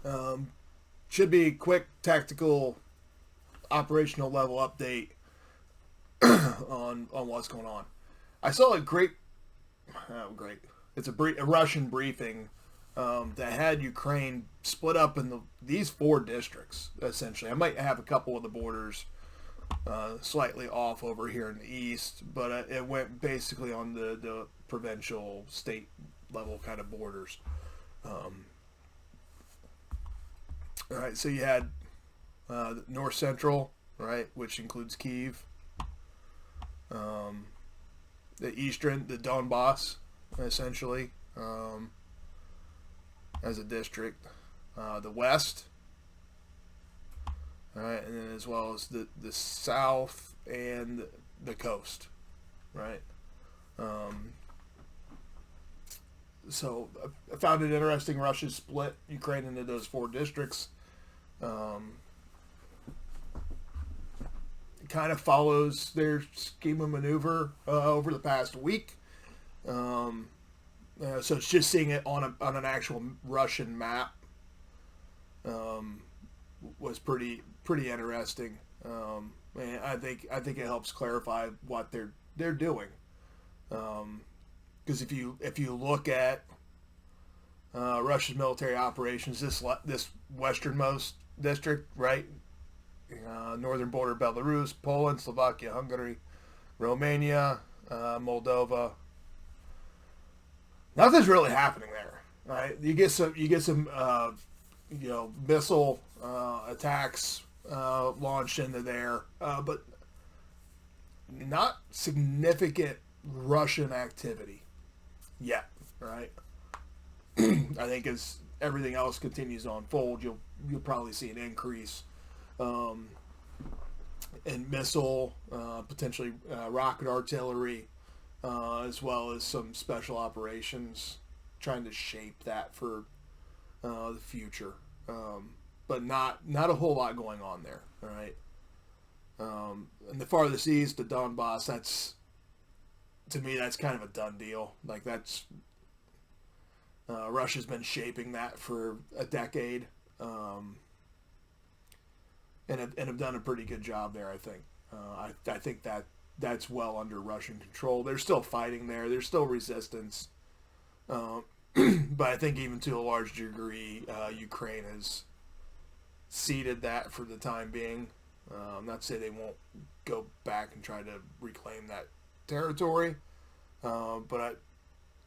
Um, should be a quick tactical operational level update on what's going on. I saw a great. It's a Russian briefing that had Ukraine split up in these four districts essentially. I might have a couple of the borders slightly off over here in the east, but it went basically on the provincial state level kind of borders. All right, so you had North Central, right, which includes Kiev. The Eastern, the Donbass, essentially, as a district. The West, all right, and then as well as the South and the coast, right? So I found it interesting. Russia split Ukraine into those four districts. Kind of follows their scheme of maneuver over the past week. So it's just seeing it on an actual Russian map was pretty interesting. And I think it helps clarify what they're doing. Because if you look at Russia's military operations, this westernmost district, right, northern border Belarus, Poland, Slovakia, Hungary, Romania, Moldova. Nothing's really happening there, right? You get some missile attacks launched into there, but not significant Russian activity yet, right? I think as everything else continues to unfold, you'll probably see an increase in missile, potentially rocket artillery, as well as some special operations, trying to shape that for the future. But not a whole lot going on there, all right? And the farthest east, the Donbass, to me, that's kind of a done deal. Like, that's Russia's been shaping that for a decade, and have done a pretty good job there. I think. I think that's well under Russian control. They're still fighting there. There's still resistance, but I think even to a large degree, Ukraine has ceded that for the time being. Not to say they won't go back and try to reclaim that territory, but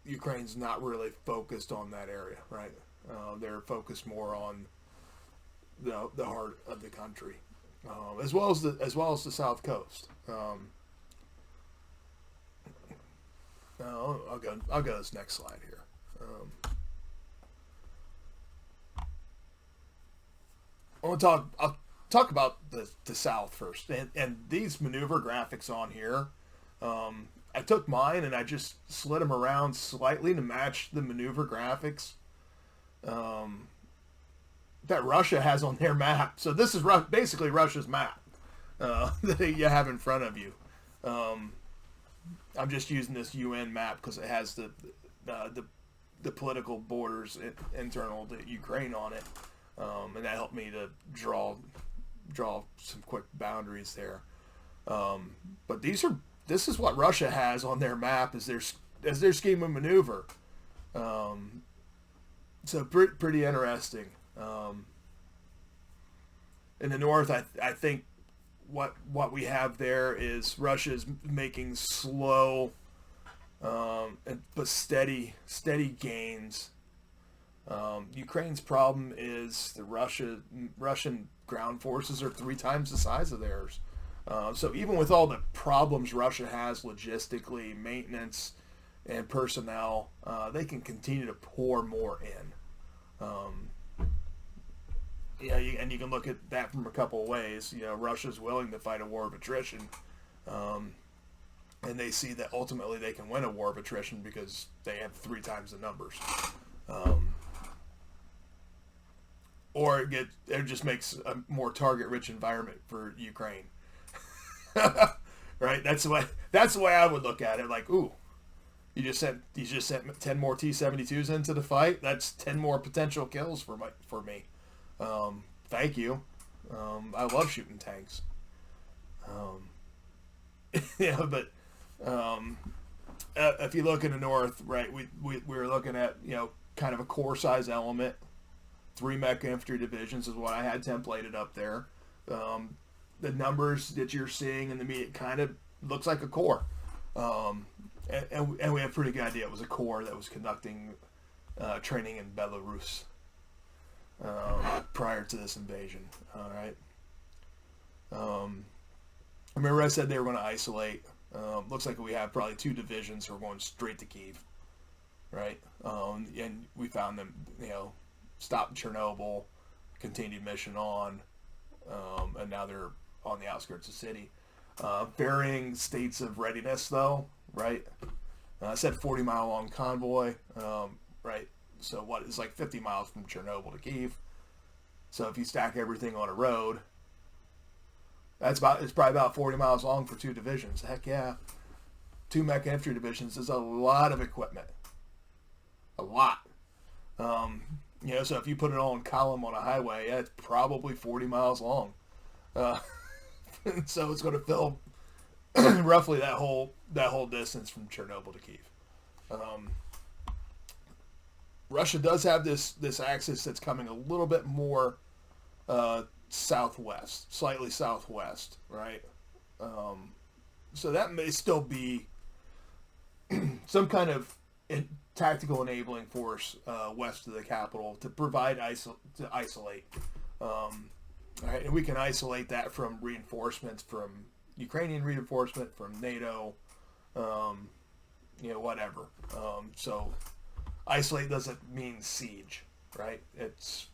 Ukraine's not really focused on that area, right? They're focused more on the heart of the country, as well as the south coast. I'll go to this next slide here. I'll talk about the south first, and these maneuver graphics on here. I took mine and I just slid them around slightly to match the maneuver graphics that Russia has on their map. So this is basically Russia's map that you have in front of you. I'm just using this UN map because it has the political borders internal to Ukraine on it, and that helped me to draw some quick boundaries there. But this is what Russia has on their map as their scheme of maneuver. So pretty interesting. In the north, I think what we have there is Russia's making slow but steady gains. Ukraine's problem is the Russian ground forces are 3 times the size of theirs. So even with all the problems Russia has logistically, maintenance, and personnel, they can continue to pour more in. And you can look at that from a couple of ways. Russia's willing to fight a war of attrition, and they see that ultimately they can win a war of attrition because they have 3 times the numbers. Or it just makes a more target-rich environment for Ukraine. Right? That's the way I would look at it. Like, ooh, you just sent 10 more T-72s into the fight. That's 10 more potential kills for me. Thank you. I love shooting tanks. Yeah, but if you look in the north, right, we were looking at, kind of a core size element. 3 mech infantry divisions is what I had templated up there. The numbers that you're seeing in the media kind of looks like a core. And we have a pretty good idea it was a core that was conducting training in Belarus prior to this invasion. All right. Remember I said they were going to isolate. Looks like we have probably 2 divisions who are going straight to Kyiv, right? And we found them, stopped Chernobyl, continued mission on, and now they're on the outskirts of the city. Varying states of readiness, though, right? I said 40-mile long convoy, right? So what is like 50 miles from Chernobyl to Kyiv. So if you stack everything on a road, it's probably about 40 miles long for 2 divisions. Heck yeah. 2 mech infantry divisions is a lot of equipment. A lot. So if you put it all in column on a highway, it's probably 40 miles long. So it's going to fill roughly that whole distance from Chernobyl to Kyiv. Russia does have this axis that's coming a little bit more southwest, slightly southwest, right? So that may still be some kind of tactical enabling force west of the capital to provide to isolate. Right, and we can isolate that from reinforcements, from Ukrainian reinforcement, from NATO, whatever. So isolate doesn't mean siege, right? It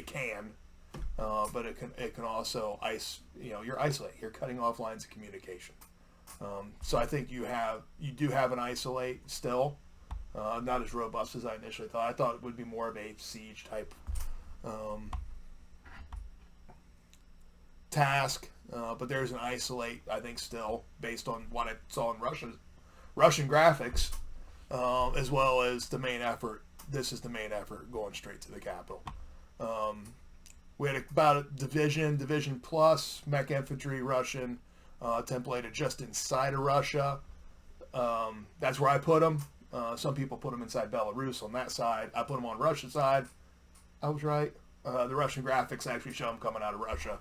can, but it can also you're isolating. You're cutting off lines of communication. So I think you do have an isolate still, not as robust as I initially thought. I thought it would be more of a siege type task, but there's an isolate, I think, still based on what I saw in Russian graphics, as well as the main effort. This is the main effort going straight to the capital. We had about a division plus mech infantry Russian templated just inside of Russia. That's where I put them. Some people put them inside Belarus on that side. I put them on Russian side. I was right. The Russian graphics actually show them coming out of Russia.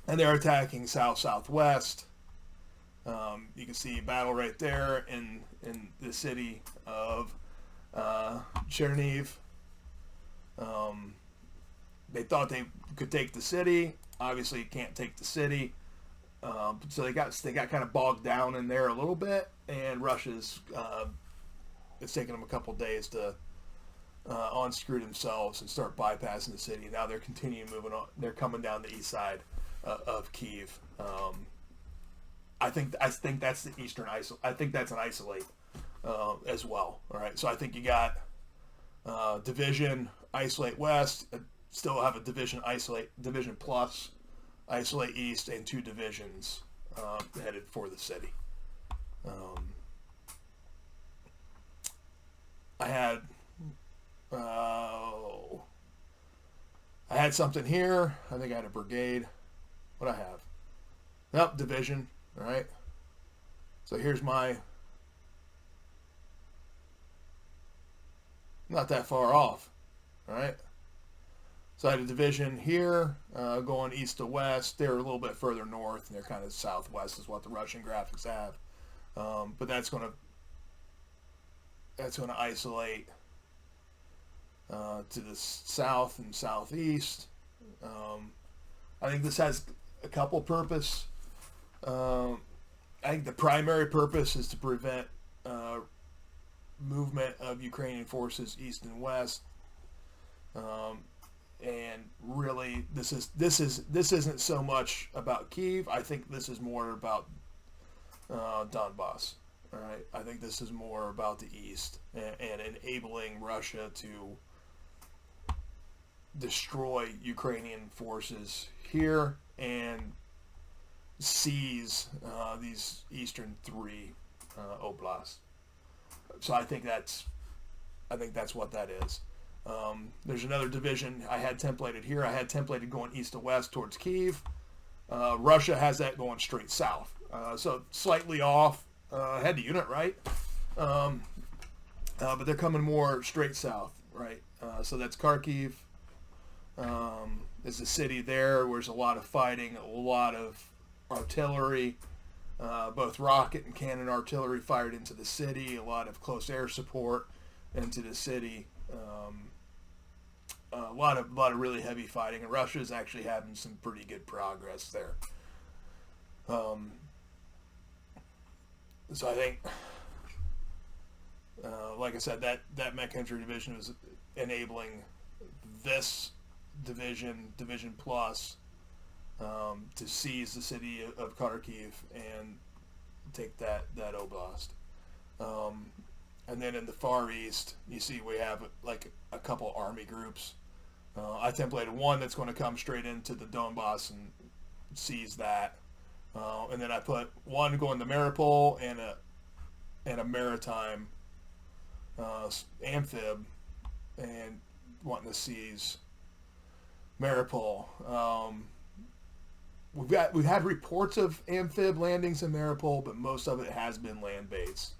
And they're attacking south-southwest. You can see battle right there in the city of Chernihiv. They thought they could take the city. Obviously, you can't take the city. So they got kind of bogged down in there a little bit, and Russia's it's taken them a couple days to unscrew themselves and start bypassing the city. Now they're continuing moving on. They're coming down the east side of Kyiv. I think that's the eastern I think that's an isolate as well. All right, so I think you got division isolate west. Still have a division plus isolate east, and 2 divisions headed for the city. I had something here. I think I had a brigade. What I have? Nope, division. All right. So here's my. Not that far off. All right. So I had a division here going east to west. They're a little bit further north, and they're kind of southwest is what the Russian graphics have. But that's going to isolate to the south and southeast. I think this has a couple purpose. I think the primary purpose is to prevent movement of Ukrainian forces east and west. And really, this isn't so much about Kyiv. I think this is more about Donbass. All right, I think this is more about the east and enabling Russia to destroy Ukrainian forces here and seize these eastern 3 oblasts. So I think I think that's what that is. There's another division I had templated here. I had templated going east to west towards Kiev. Russia has that going straight south. So slightly off head to unit, right? But they're coming more straight south, right? So that's Kharkiv. There's a city there where there's a lot of fighting, a lot of artillery, both rocket and cannon artillery fired into the city, a lot of close air support into the city. A lot of really heavy fighting, and Russia is actually having some pretty good progress there. So I think, like I said, that mech infantry division was enabling this division plus, to seize the city of Kharkiv and take that oblast. And then in the Far East, you see we have like a couple army groups. I templated one that's going to come straight into the Donbass and seize that. And then I put one going to Mariupol and a maritime amphib and wanting to seize Mariupol. We've had reports of amphib landings in Mariupol, but most of it has been land based.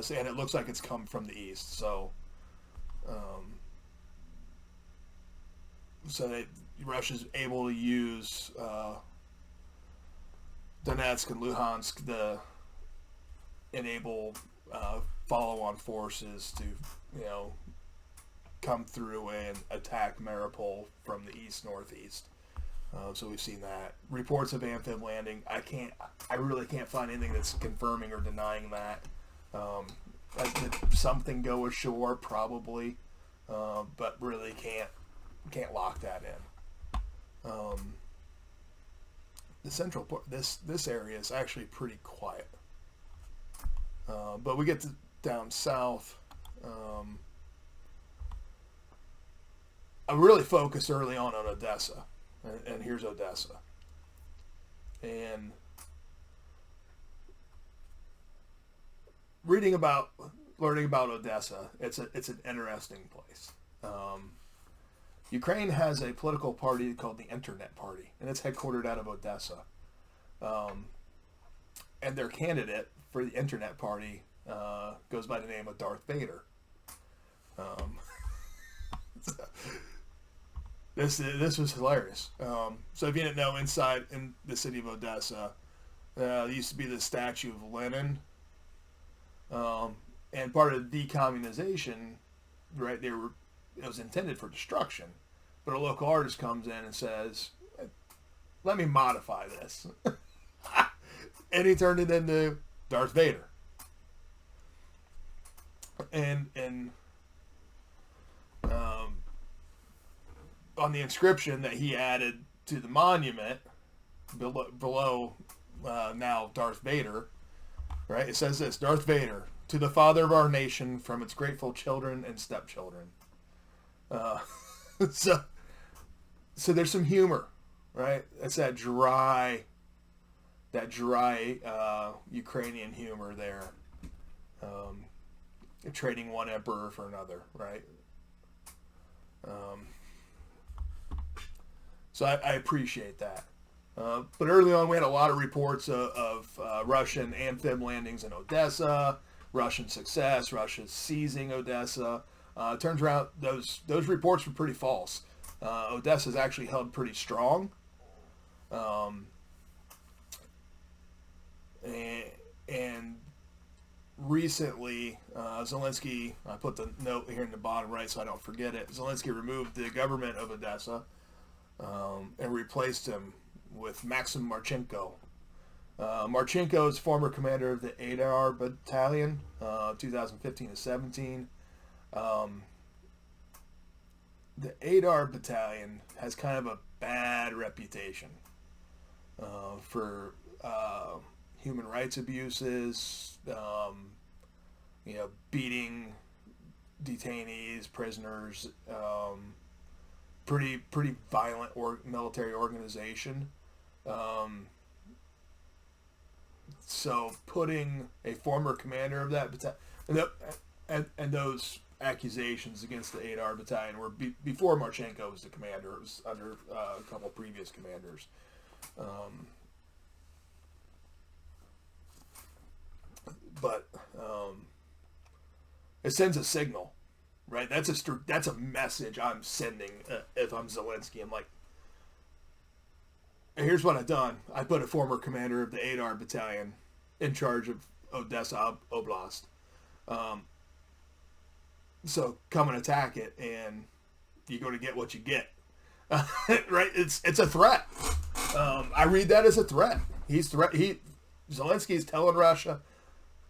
And it looks like it's come from the east. So Russia's able to use Donetsk and Luhansk to enable follow-on forces to, come through and attack Mariupol from the east-northeast. So we've seen that. Reports of amphib landing. I really can't find anything that's confirming or denying that. Did something go ashore? Probably, but really can't lock that in. The central part, this area is actually pretty quiet. But we get down south. I really focused early on Odessa, and here's Odessa. And learning about Odessa, it's an interesting place. Ukraine has a political party called the Internet Party, and it's headquartered out of Odessa. And their candidate for the Internet Party goes by the name of Darth Vader. This was hilarious. So if you didn't know, inside in the city of Odessa, there used to be the statue of Lenin. And part of the decommunization, right, it was intended for destruction. But a local artist comes in and says, let me modify this. And he turned it into Darth Vader. And on the inscription that he added to the monument below now Darth Vader, right, it says this: Darth Vader, to the father of our nation, from its grateful children and stepchildren. So there's some humor, right? It's that dry Ukrainian humor there. Trading one emperor for another, right? So I appreciate that. But early on, we had a lot of reports of Russian amphib landings in Odessa, Russian success, Russia seizing Odessa. Turns out those reports were pretty false. Odessa's actually held pretty strong. And recently, Zelensky, I put the note here in the bottom right so I don't forget it, Zelensky removed the government of Odessa and replaced him with Maxim Marchenko. Marchenko is former commander of the Adar Battalion, 2015 to 17. The Adar Battalion has kind of a bad reputation for human rights abuses, beating detainees, prisoners, pretty military organization. So putting a former commander of that battalion, and those accusations against the 8R battalion were before Marchenko was the commander. It was under a couple previous commanders. But it sends a signal, right? That's a message I'm sending if I'm Zelensky. I'm like, here's what I've done. I put a former commander of the 8R battalion in charge of Odessa Oblast. So come and attack it, and you're going to get what you get. Right? It's a threat. I read that as a threat. Zelensky's telling Russia,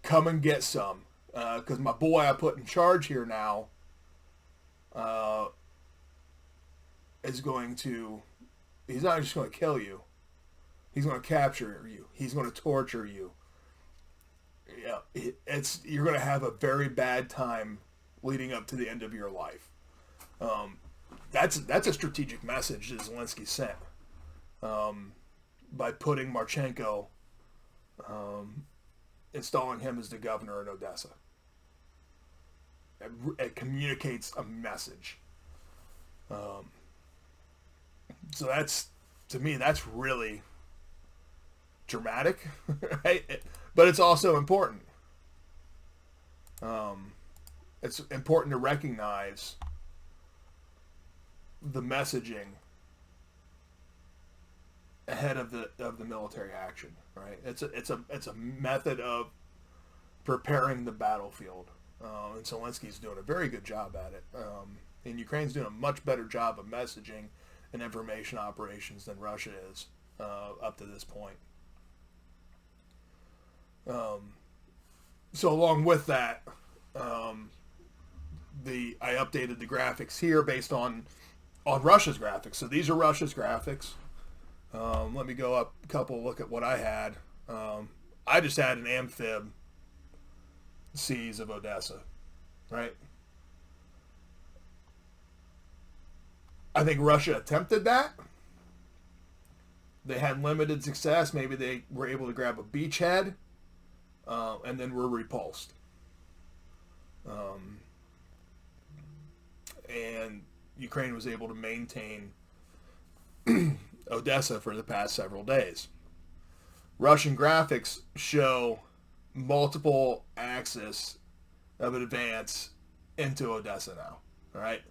come and get some, because my boy I put in charge here now is going to. He's not just going to kill you. He's going to capture you. He's going to torture you. Yeah, you're going to have a very bad time leading up to the end of your life. That's a strategic message that Zelensky sent by putting Marchenko, installing him as the governor in Odessa. It communicates a message. So to me, that's really dramatic, right? But it's also important. It's important to recognize the messaging ahead of the military action, right? It's a method of preparing the battlefield, and Zelensky's doing a very good job at it. And Ukraine's doing a much better job of messaging and information operations than Russia is up to this point. So along with that, I updated the graphics here based on Russia's graphics. So these are Russia's graphics. Let me go up a couple, look at what I had. I just had an amphib siege of Odessa, right? I think Russia attempted that. They had limited success. Maybe they were able to grab a beachhead, and then were repulsed. And Ukraine was able to maintain Odessa for the past several days. Russian graphics show multiple axes of an advance into Odessa now. All right.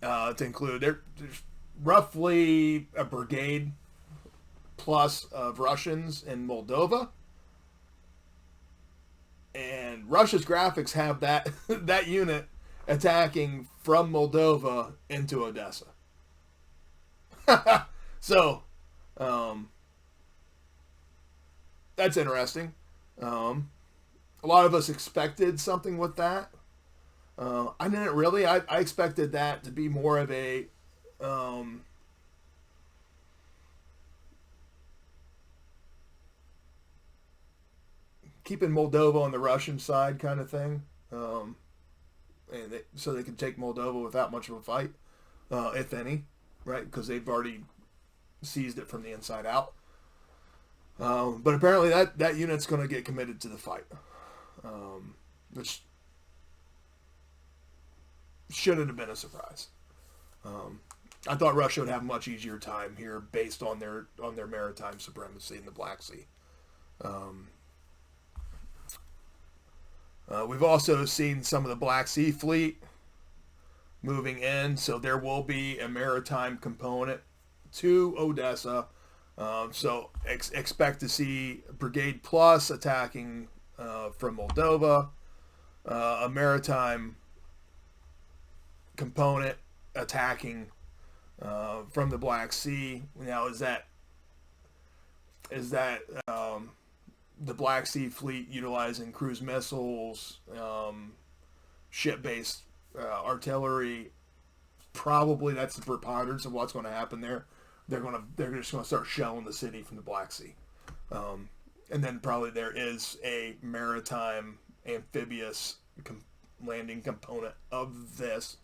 To include, there's roughly a brigade plus of Russians in Moldova. And Russia's graphics have that that unit attacking from Moldova into Odessa. So, that's interesting. A lot of us expected something with that. I didn't really. I expected that to be more of a keeping Moldova on the Russian side kind of thing, so they can take Moldova without much of a fight, if any, right? Because they've already seized it from the inside out. But apparently that unit's going to get committed to the fight, which shouldn't have been a surprise. I thought Russia would have a much easier time here based on their maritime supremacy in the Black Sea. We've also seen some of the Black Sea fleet moving in, so there will be a maritime component to Odessa. So expect to see Brigade Plus attacking from Moldova, a maritime component attacking from the Black Sea. Now, is that the Black Sea fleet utilizing cruise missiles, ship-based artillery? Probably that's the preponderance of what's going to happen there. They're just going to start shelling the city from the Black Sea, and then probably there is a maritime amphibious landing component of this,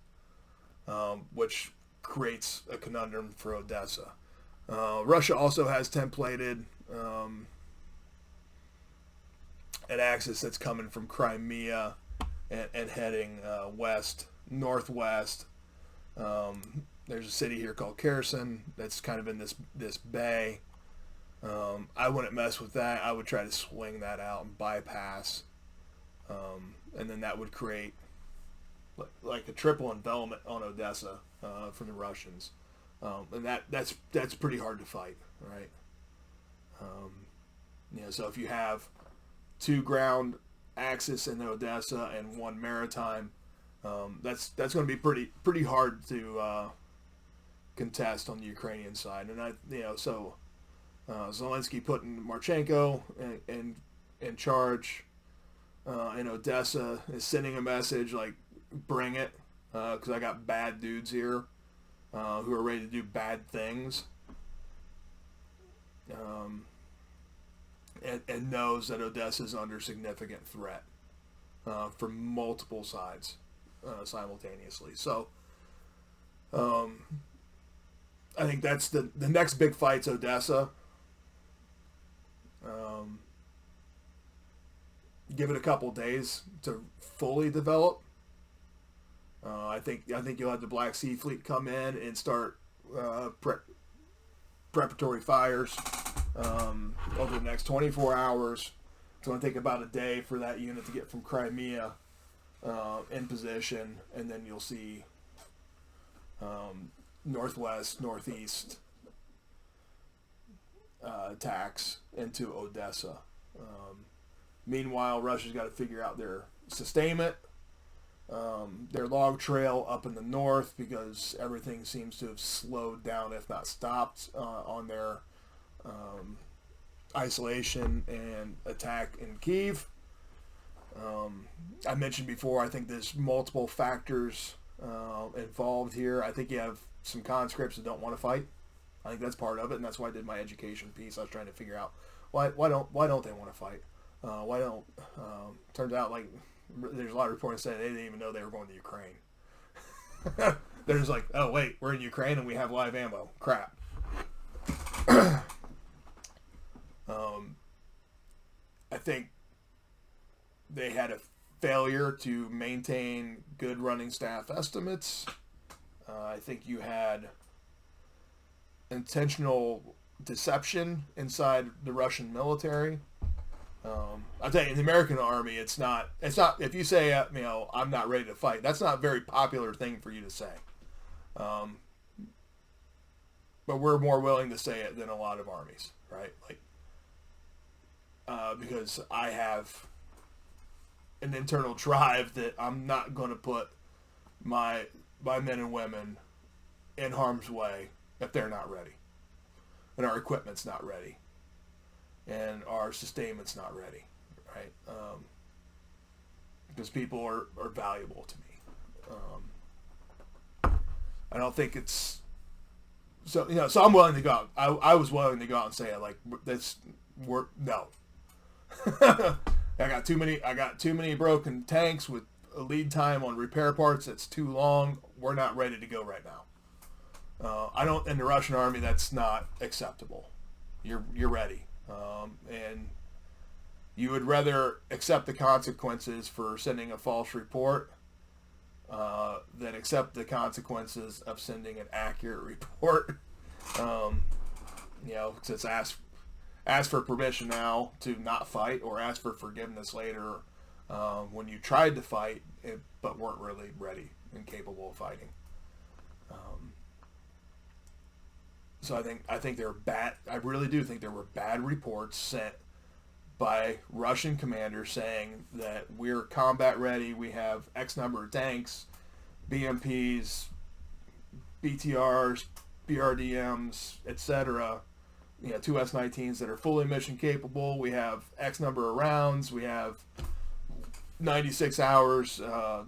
which creates a conundrum for Odessa. Russia also has templated an axis that's coming from Crimea and heading northwest. There's a city here called Kherson that's kind of in this bay. I wouldn't mess with that. I would try to swing that out and bypass, and then that would create like a triple envelopment on Odessa from the Russians, and that's pretty hard to fight, right? So if you have 2 ground axis in Odessa and 1 maritime, that's going to be pretty hard to contest on the Ukrainian side, and Zelensky putting Marchenko in charge in Odessa is sending a message like, bring it, because I got bad dudes here who are ready to do bad things, and knows that Odessa is under significant threat from multiple sides simultaneously. So I think that's the next big fight's Odessa. Give it a couple days to fully develop. I think you'll have the Black Sea Fleet come in and start preparatory fires over the next 24 hours. It's going to take about a day for that unit to get from Crimea in position, and then you'll see northwest, northeast attacks into Odessa. Meanwhile, Russia's got to figure out their sustainment, their log trail up in the north, because everything seems to have slowed down, if not stopped, on their isolation and attack in Kyiv. I mentioned before, I think there's multiple factors involved here. I think you have some conscripts that don't want to fight. I think that's part of it, and that's why I did my education piece. I was trying to figure out why don't they want to fight? Why don't? Turns out like there's a lot of reports saying they didn't even know they were going to Ukraine. They're just like, oh wait, we're in Ukraine and we have live ammo. Crap. I think they had a failure to maintain good running staff estimates. I think you had intentional deception inside the Russian military. I'll tell you, in the American army, it's not, if you say, I'm not ready to fight, that's not a very popular thing for you to say. But we're more willing to say it than a lot of armies, right? Because I have an internal drive that I'm not going to put my men and women in harm's way if they're not ready, and our equipment's not ready, and our sustainment's not ready, right? Because people are valuable to me. I don't think it's so. So I'm willing to go out. I was willing to go out and say it, like, no. I got too many broken tanks with a lead time on repair parts that's too long. We're not ready to go right now. In the Russian army, that's not acceptable. You're ready, and you would rather accept the consequences for sending a false report than accept the consequences of sending an accurate report. Since ask for permission now to not fight, or ask for forgiveness later when you tried to fight but weren't really ready and capable of fighting. So I think there were bad. I really do think there were bad reports sent by Russian commanders saying that we're combat ready. We have X number of tanks, BMPs, BTRs, BRDMs, etc. 2 S-19s that are fully mission capable. We have X number of rounds. We have 96 hours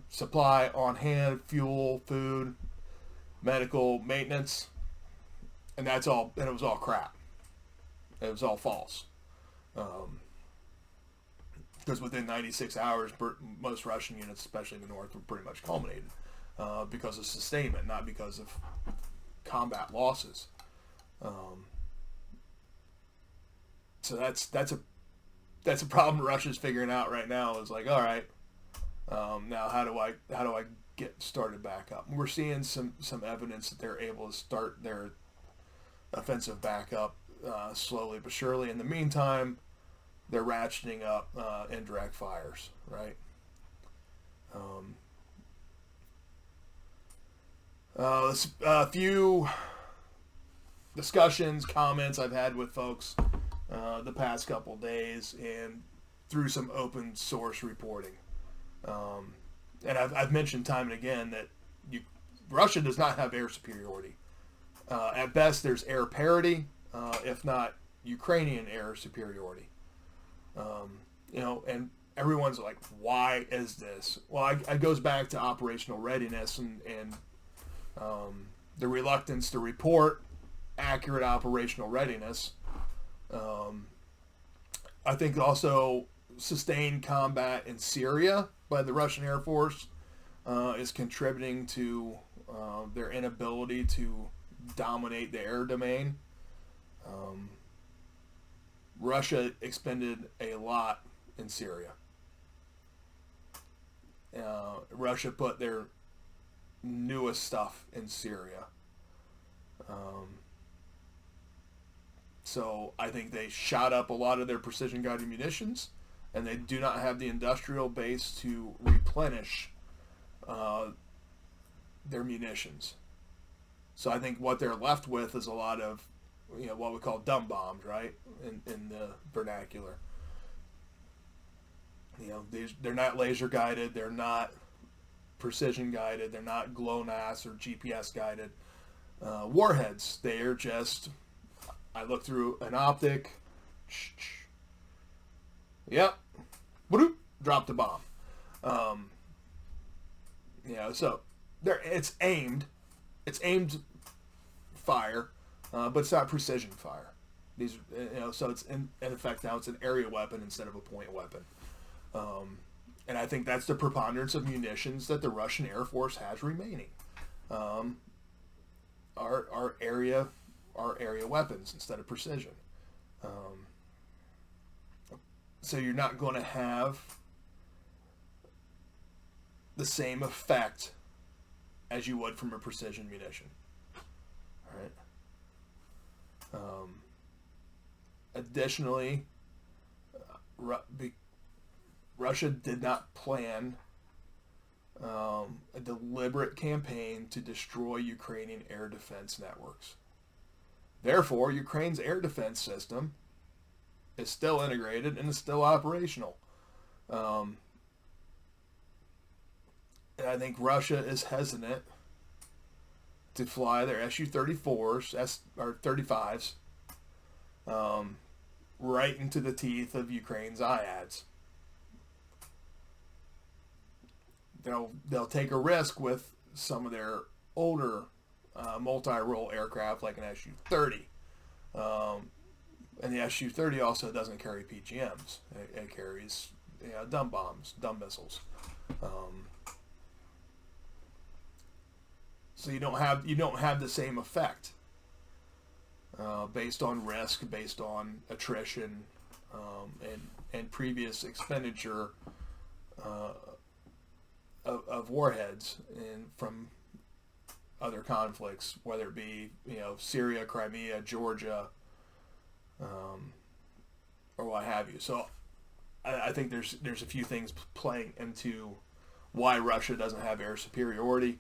supply on hand, fuel, food, medical maintenance. And that's all. And it was all crap. It was all false. Because within 96 hours, most Russian units, especially in the north, were pretty much culminated because of sustainment, not because of combat losses. So that's that's a problem Russia's figuring out right now. Is like, all right, now how do I get started back up? We're seeing some evidence that they're able to start their offensive back up slowly but surely. In the meantime, they're ratcheting up indirect fires, right? A few discussions, comments I've had with folks the past couple days, and through some open source reporting. And I've mentioned time and again that Russia does not have air superiority. At best, there's air parity, if not Ukrainian air superiority. And everyone's like, why is this? Well, it goes back to operational readiness and the reluctance to report accurate operational readiness. I think also sustained combat in Syria by the Russian Air Force is contributing to their inability to dominate the air domain. Russia expended a lot in Syria. Russia put their newest stuff in Syria. So I think they shot up a lot of their precision-guided munitions, and they do not have the industrial base to replenish their munitions. So I think what they're left with is a lot of, what we call dumb bombs, right, in the vernacular. They're not laser guided, they're not precision guided, they're not GLONASS or GPS guided warheads. They are just, I look through an optic, yep, drop the bomb. So it's aimed fire, but it's not precision fire. These, so it's in effect now it's an area weapon instead of a point weapon. And I think that's the preponderance of munitions that the Russian Air Force has remaining. Are area weapons instead of precision. So you're not going to have the same effect as you would from a precision munition. All right. Additionally, Russia did not plan a deliberate campaign to destroy Ukrainian air defense networks. Therefore, Ukraine's air defense system is still integrated and is still operational. And I think Russia is hesitant to fly their Su-34s or 35s right into the teeth of Ukraine's IADs. They'll take a risk with some of their older multi-role aircraft like an Su-30. And the Su-30 also doesn't carry PGMs. It carries dumb bombs, dumb missiles. So you don't have the same effect based on risk, based on attrition, and previous expenditure of warheads from other conflicts, whether it be Syria, Crimea, Georgia, or what have you. So I think there's a few things playing into why Russia doesn't have air superiority.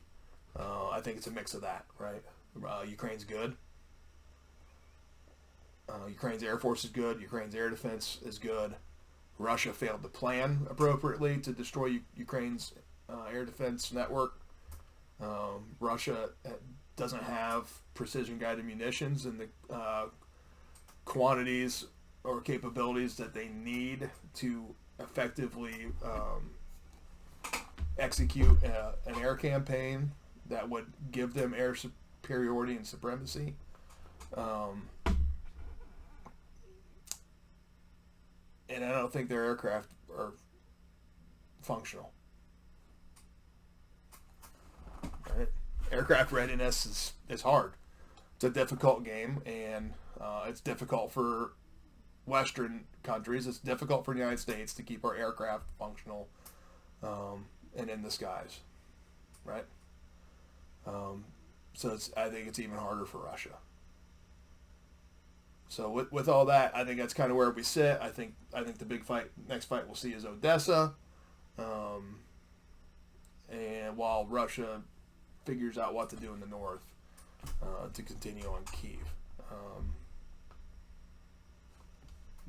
I think it's a mix of that, right? Ukraine's good. Ukraine's Air Force is good. Ukraine's air defense is good. Russia failed to plan appropriately to destroy Ukraine's air defense network. Russia doesn't have precision-guided munitions in the quantities or capabilities that they need to effectively execute an air campaign that would give them air superiority and supremacy. And I don't think their aircraft are functional. Right? Aircraft readiness is hard. It's a difficult game, and it's difficult for Western countries, it's difficult for the United States to keep our aircraft functional and in the skies, right? So I think it's even harder for Russia. So with all that, I think that's kind of where we sit. I think the next fight we'll see is Odessa, and while Russia figures out what to do in the north to continue on Kyiv.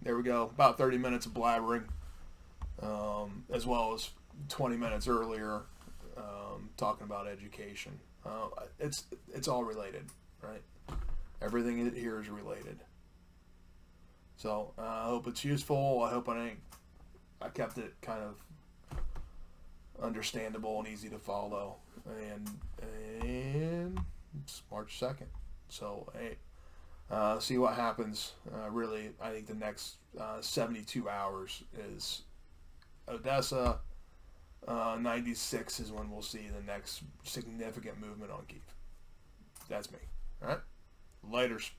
There we go. About 30 minutes of blabbering, as well as 20 minutes earlier talking about education. It's all related, right? Everything here is related. So I hope it's useful. I hope I kept it kind of understandable and easy to follow. And it's March 2nd. So hey, see what happens. Really, I think the next 72 hours is Odessa. 96 is when we'll see the next significant movement on Kyiv. That's me. All right? Laters.